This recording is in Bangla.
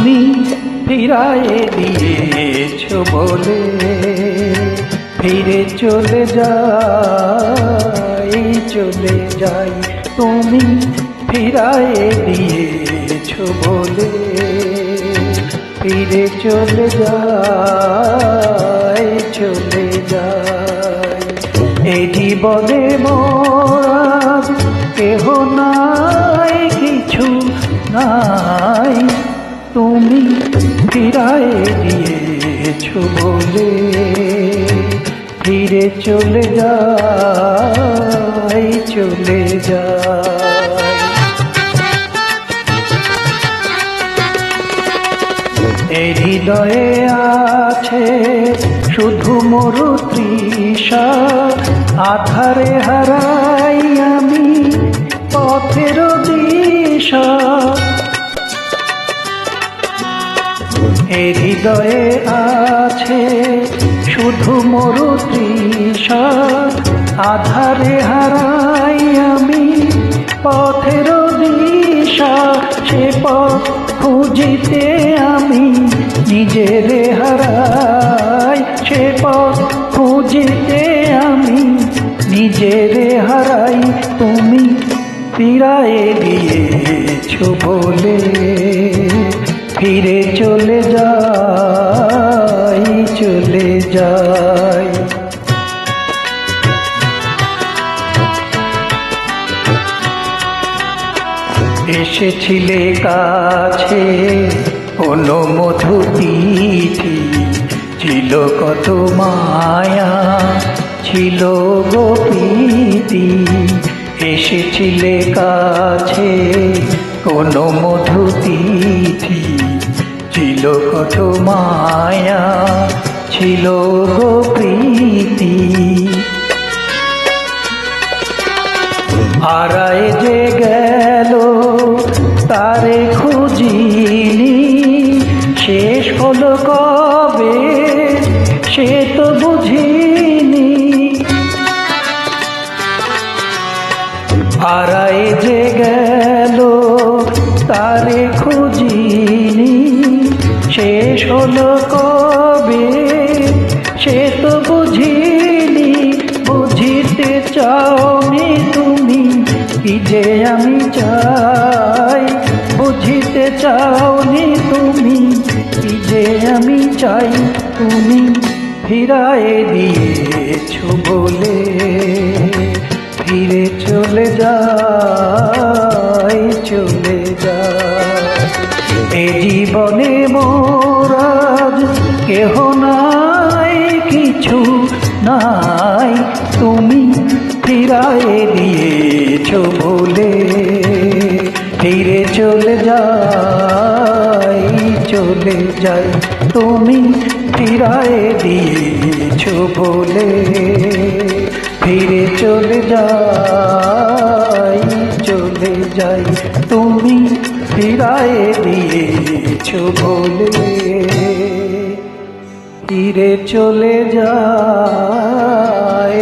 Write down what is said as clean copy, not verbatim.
তুমি ফিরায়ে দিয়েছো বলে ফিরে চলে যাই তুমি ফিরায়ে দিয়েছো বলে ফিরে চলে যাই এই জীবনে মোর কেহ নাই কিছু নাই তুমি ফিরায়ে দিয়েছো বলে ফিরে চলে যাই এই হৃদয়ে আছে শুধু মোর তৃষা আধারে হারাই আমি পথের দিশা এই হৃদয়ে আছে শুধু মোর তৃষা আধারে হারাই আমি পথের দিশা সে পথ খুঁজিতে আমি নিজেরে হারাই সে পথ খুঁজিতে আমি নিজেরে হারাই তুমি ফিরায়ে দিয়েছো বলে ফিরে চলে যাই এসেছিলে কাছে অনুমধু তিথি ছিল কত মায়া ছিল গো প্রীতি এসেছিলে কাছে অনুমধু তিথি ছিল কত মায়া ছিল গো প্রীতি হারায় যে গেল তারে খুঁজিনি শেষ হলো কবে সে তো বুঝিনি হারায় যে গেল তারে খুঁজিনি শেষ হলো কবে সে তো বুঝিনি বুঝিতে চাওনি তুমি কি যে আমি চাই বুঝিতে চাওনি তুমি কি যে আমি চাই তুমি ফিরায়ে দিয়েছো বলে ফিরে চলে যাই এ জীবনে মোর আজ কেহ নাই কিছু নাই তুমি ফিরায়ে দিয়েছো বলে ফিরে চলে যাই তুমি ফিরায়ে দিয়েছো বলে ফিরে চলে যাই তুমি ফিরায়ে দিয়েছো বলে ফিরে চলে যাই